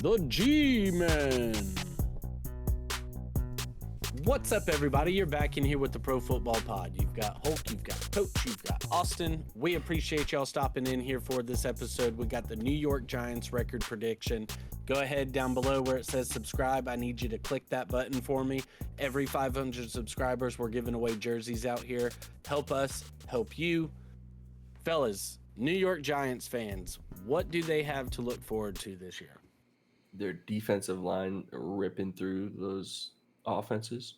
the G-Men. What's up, everybody? You're back in here with the Pro Football Pod. You've got Hulk, you've got Coach, you've got Austin. We appreciate y'all stopping in here for this episode. We got the New York Giants record prediction. Go ahead down below where it says subscribe. I need you to click that button for me. Every 500 subscribers, we're giving away jerseys out here. Help us, help you. Fellas, New York Giants fans, what do they have to look forward to this year? Their defensive line ripping through those offenses.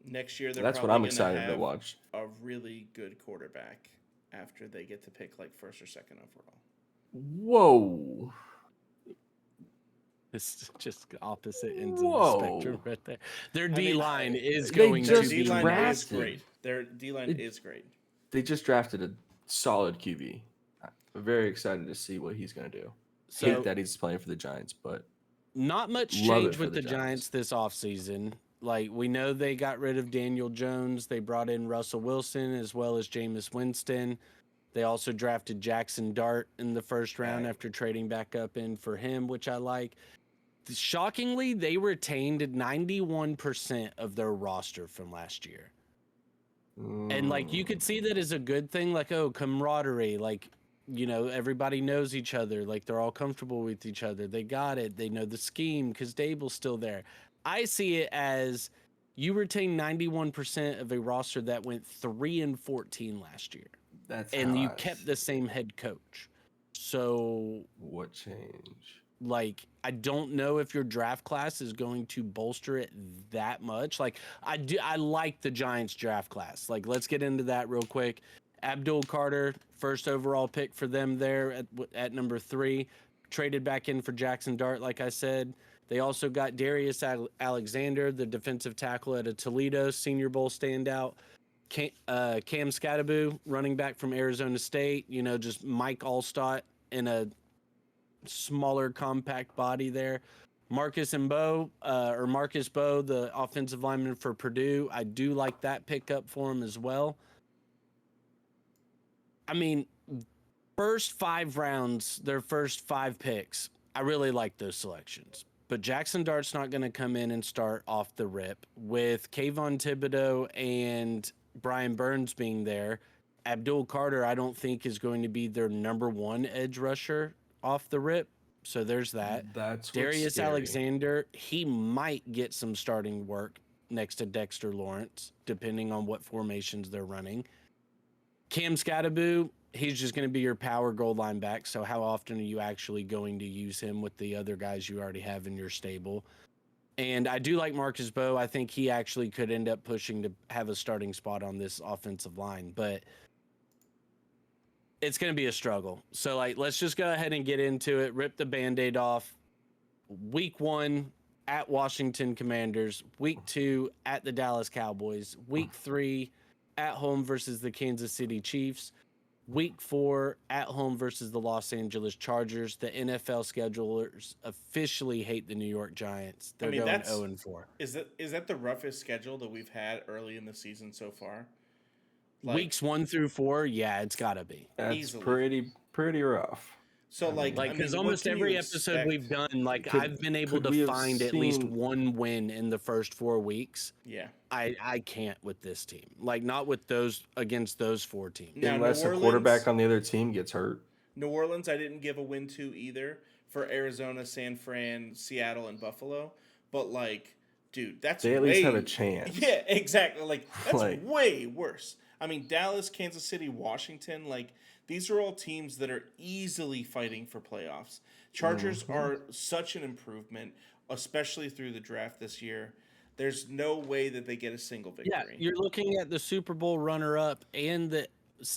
Next year, they're That's what probably I'm gonna excited to have watch. a really good quarterback after they get to pick like first or second overall. Whoa. It's just opposite ends of the Whoa. spectrum right there. Their mean, D-line is they going Their to just be D-line is massive. great. Their D-line is great. They just drafted a solid QB. I'm very excited to see what he's going to do. So Hate that he's playing for the Giants, but not much Love it change for with the the Giants this offseason. Like, we know they got rid of Daniel Jones. They brought in Russell Wilson as well as Jameis Winston. They also drafted Jackson Dart in the first round Right. after trading back up in for him, which I like. Shockingly, they retained 91% of their roster from last year. And, like, you could see that as a good thing. Like, oh, camaraderie. Like, you know, everybody knows each other. Like, they're all comfortable with each other. They got it. They know the scheme because Dable's still there. I see it as you retain 91% of a roster that went 3-14 last year. that's And how you I kept the same head coach. So, What change? like, I don't know if your draft class is going to bolster it that much. Like, I like the Giants draft class. Like, let's get into that real quick. Abdul Carter, first overall pick for them there at number 3, traded back in for Jackson Dart, like I said. They also got Darius Alexander, the defensive tackle at a Toledo Senior Bowl standout. Cam Skattebo, running back from Arizona State. You know, just Mike Allstott in a smaller, compact body there. Marcus Bowe, the offensive lineman for Purdue. I do like that pickup for him as well. I mean, first 5 rounds, their first 5 picks, I really like those selections. But Jackson Dart's not going to come in and start off the rip. With Kayvon Thibodeau and Brian Burns being there, Abdul Carter, I don't think, is going to be their number 1 edge rusher off the rip. So there's that. That's what's Darius scary. Alexander, he might get some starting work next to Dexter Lawrence, depending on what formations they're running. Cam Skattebo, he's just going to be your power goal line back. So how often are you actually going to use him with the other guys you already have in your stable? And I do like Marcus Bowe. I think he actually could end up pushing to have a starting spot on this offensive line, but it's going to be a struggle. So, like, let's just go ahead and get into it. Rip the Band-Aid off. Week 1 at Washington Commanders. Week 2 at the Dallas Cowboys. Week 3 at home versus the Kansas City Chiefs. Week 4 at home versus the Los Angeles Chargers. The NFL schedulers officially hate the New York Giants. They're going 0-4. Is that the roughest schedule that we've had early in the season so far? Weeks 1 through 4, yeah, it's got to be. That's easily. pretty rough. So, like, Like, I because mean, what almost can every you episode expect? we've done, like, Could- I've been able could we to have find at least seen- 1 win in the first 4 weeks. Yeah. I can't with this team. Like, not with those against those 4 teams. Now, Unless New a quarterback Orleans- on the other team gets hurt. New Orleans, I didn't give a win to either for Arizona, San Fran, Seattle, and Buffalo. But, like, dude, that's They at way... least have a chance. Yeah, exactly. Like, that's Like- way worse. I mean, Dallas, Kansas City, Washington, like, these are all teams that are easily fighting for playoffs. Chargers are such an improvement, especially through the draft this year. There's no way that they get a single Yeah, victory. you're looking at the Super Bowl runner-up and the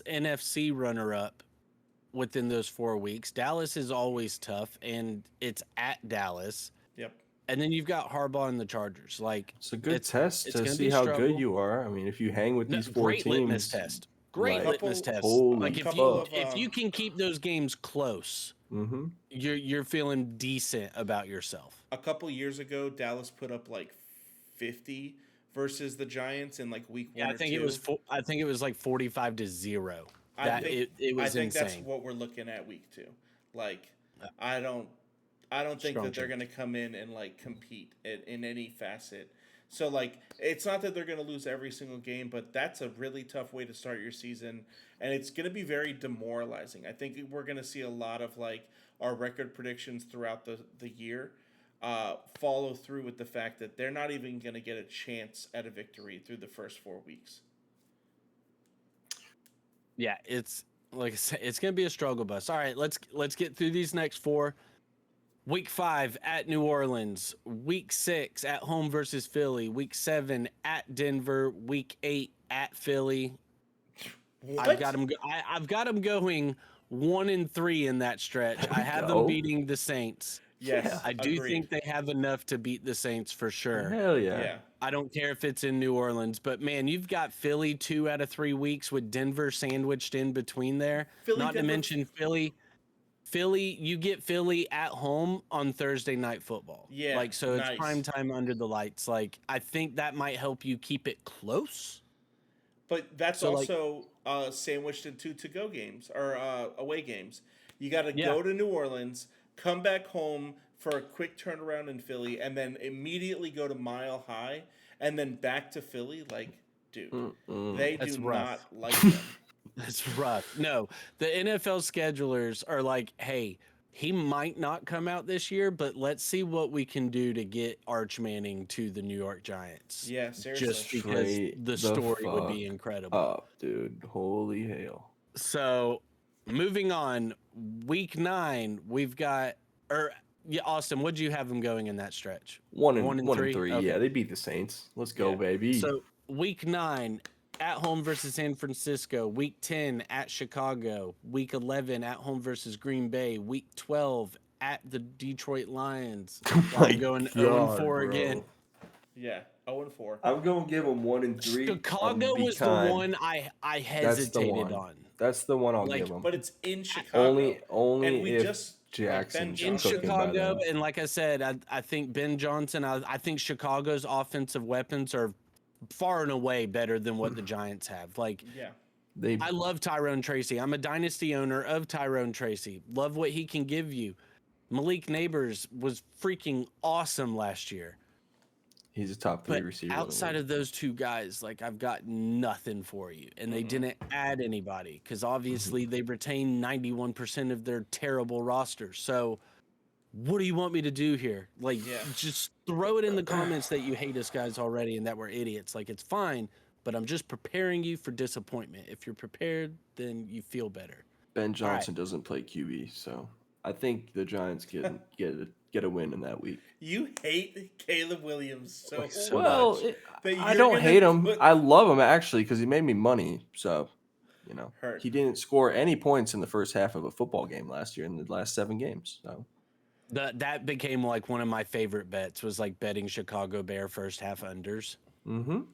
NFC runner-up within those 4 weeks. Dallas is always tough, and it's at Dallas. Yep. And then you've got Harbaugh and the Chargers. Like, It's a good test it's to gonna see be how struggle. good you are. I mean, if you hang with these 4 great teams, litmus test. Great like, litmus test. holy Like, if couple you of, if you can keep those games close, Mm-hmm. you're feeling decent about yourself. A couple years ago, Dallas put up like 50 versus the Giants in like week 1 Yeah, or I think 2. it was like 45-0. I That think, it was I think insane. that's what we're looking at week 2. Like, I don't I don't think Strong that they're chance. going to come in and like compete in any facet. So like it's not that they're going to lose every single game, but that's a really tough way to start your season, and it's going to be very demoralizing. I think we're going to see a lot of like our record predictions throughout the year follow through with the fact that they're not even going to get a chance at a victory through the first 4 weeks. Yeah, it's like I said, it's gonna be a struggle bus. All right, let's get through these next 4. Week 5 at New Orleans. Week 6 at home versus Philly. Week 7 at Denver. Week 8 at Philly. What? I've got them. I've got them going 1-3 in that stretch. There I we have go. them beating the Saints. Yes, Yeah. I do agreed. think they have enough to beat the Saints for sure. Hell yeah. Yeah. I don't care if it's in New Orleans, but man, you've got Philly 2 out of 3 weeks with Denver sandwiched in between there. Philly, Not to Denver- mention Philly. You get Philly at home on Thursday night football. Yeah, Like, so it's nice. prime time under the lights. Like, I think that might help you keep it close. But that's So, like- also sandwiched in 2 to-go games or away games. You got to Yeah. go to New Orleans, come back home for a quick turnaround in Philly, and then immediately go to Mile High, and then back to Philly. Like, dude, they That's do rough. not like them. That's rough. No, the NFL schedulers are like, hey, he might not come out this year, but let's see what we can do to get Arch Manning to the New York Giants. Yeah, seriously. Just because Straight the the story would be fuck incredible. Up, dude. Holy hail. So, moving on, week 9, we've got, Austin, what do you have them going in that stretch? 1 1 and and 3. 3? Okay. Yeah, they beat the Saints. Let's go, Yeah. baby. So, week 9, at home versus San Francisco. Week 10 at Chicago. Week 11 at home versus Green Bay. Week 12 at the Detroit Lions. I'm going 0-4 again. Yeah, 0-4. I'm going to give them 1 and 3. Chicago was the one I hesitated one. on. That's the one I'll Like, give them. But it's in Chicago. Only and we if just Jackson's Ben In Johnson- cooking by Chicago, then. and like I said, I think Ben Johnson, I think Chicago's offensive weapons are far and away better than what the Giants have. Like, Yeah. They I love Tyrone Tracy. I'm a dynasty owner of Tyrone Tracy. Love what he can give you. Malik Neighbors was freaking awesome last year. He's a top 3 But receiver. outside of those 2 guys, like, I've got nothing for you. And they didn't add anybody because obviously they retained 91% of their terrible roster. So what do you want me to do here? Like, Yeah. just throw it in the comments that you hate us guys already and that we're idiots. Like, it's fine, but I'm just preparing you for disappointment. If you're prepared, then you feel better. Ben Johnson doesn't play QB, so I think the Giants get a win in that week. You hate Caleb Williams so, So Well, much. that I you're don't gonna hate him. put- I love him actually because he made me money. So, Hurt. he didn't score any points in the first half of a football game last year in the last 7 games. So, That became like one of my favorite bets was like betting Chicago Bear first half unders.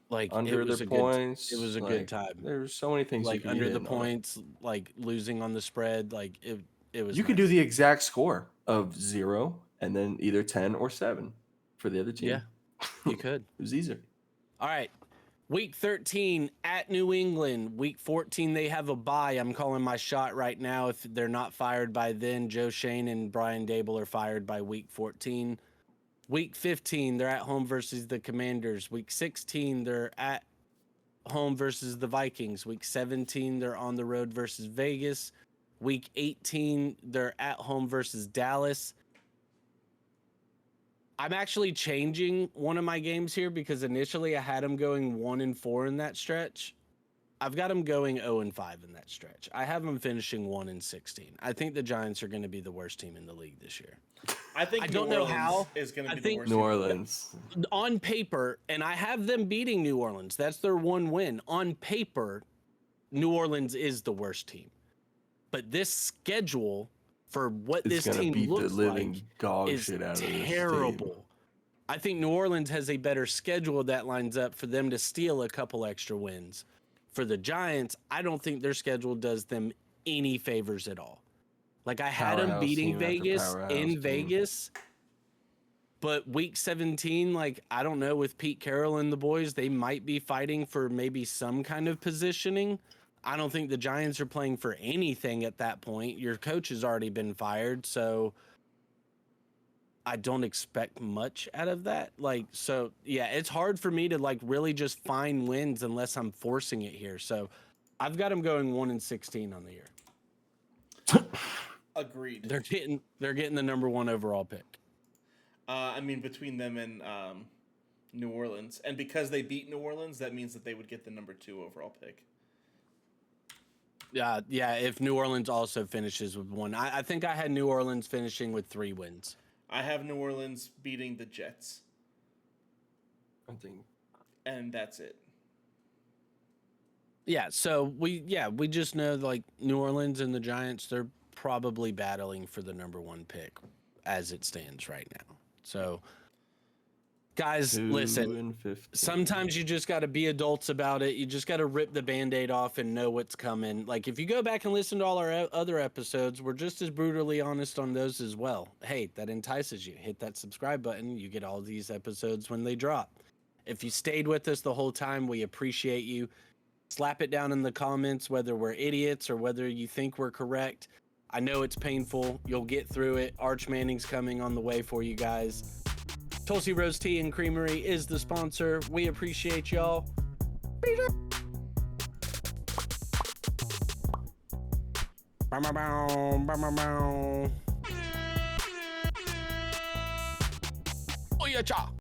Like under it was the a points, good, it was a like, good time. There's so many things you Like can under get the in on it. points, like losing on the spread, like it was. You could do nice. the exact score of 0 and then either 10 or 7 for the other team. Yeah, you could. It was easier. All right. Week 13 at New England. Week 14, they have a bye. I'm calling my shot right now. If they're not fired by then, Joe Shane and Brian Dable are fired by week 14. Week 15, they're at home versus the Commanders. Week 16, they're at home versus the Vikings. Week 17, they're on the road versus Vegas. Week 18, they're at home versus Dallas. I'm actually changing one of my games here because initially I had them going 1-4 in that stretch. I've got them going 0-5 in that stretch. I have them finishing 1-16. I think the Giants are going to be the worst team in the league this year. I think I New don't know Orleans how. is going I to be think the worst. New team. Orleans. On paper, and I have them beating New Orleans. That's their one win. On paper, New Orleans is the worst team. But this schedule for what It's this gonna team beat the looks living like dog is shit out of this team. terrible. I think New Orleans has a better schedule that lines up for them to steal a couple extra wins. For the Giants, I don't think their schedule does them any favors at all. Like I had them Powerhouse beating team after Vegas powerhouse in team. Vegas, but week 17, like I don't know, with Pete Carroll and the boys, they might be fighting for maybe some kind of positioning. I don't think the Giants are playing for anything at that point. Your coach has already been fired, so I don't expect much out of that. Like, so yeah, it's hard for me to like really just find wins unless I'm forcing it here. So I've got them going 1-16 on the year. Agreed. They're getting the number 1 overall pick. I mean, between them and New Orleans, and because they beat New Orleans, that means that they would get the number 2 overall pick. Yeah, if New Orleans also finishes with 1. I think I had New Orleans finishing with 3 wins. I have New Orleans beating the Jets, I think and that's it. Yeah, so we just know like New Orleans and the Giants, they're probably battling for the number 1 pick as it stands right now. So guys, 2 listen, and 15. sometimes you just got to be adults about it. You just got to rip the Band-Aid off and know what's coming. Like if you go back and listen to all our other episodes, we're just as brutally honest on those as well. Hey, that entices you. Hit that subscribe button. You get all these episodes when they drop. If you stayed with us the whole time, we appreciate you. Slap it down in the comments whether we're idiots or whether you think we're correct. I know it's painful. You'll get through it. Arch Manning's coming on the way for you guys. Tulsi Rose Tea and Creamery is the sponsor. We appreciate y'all. Bow, bow, bow, bow, bow, bow. Oh yeah, cha.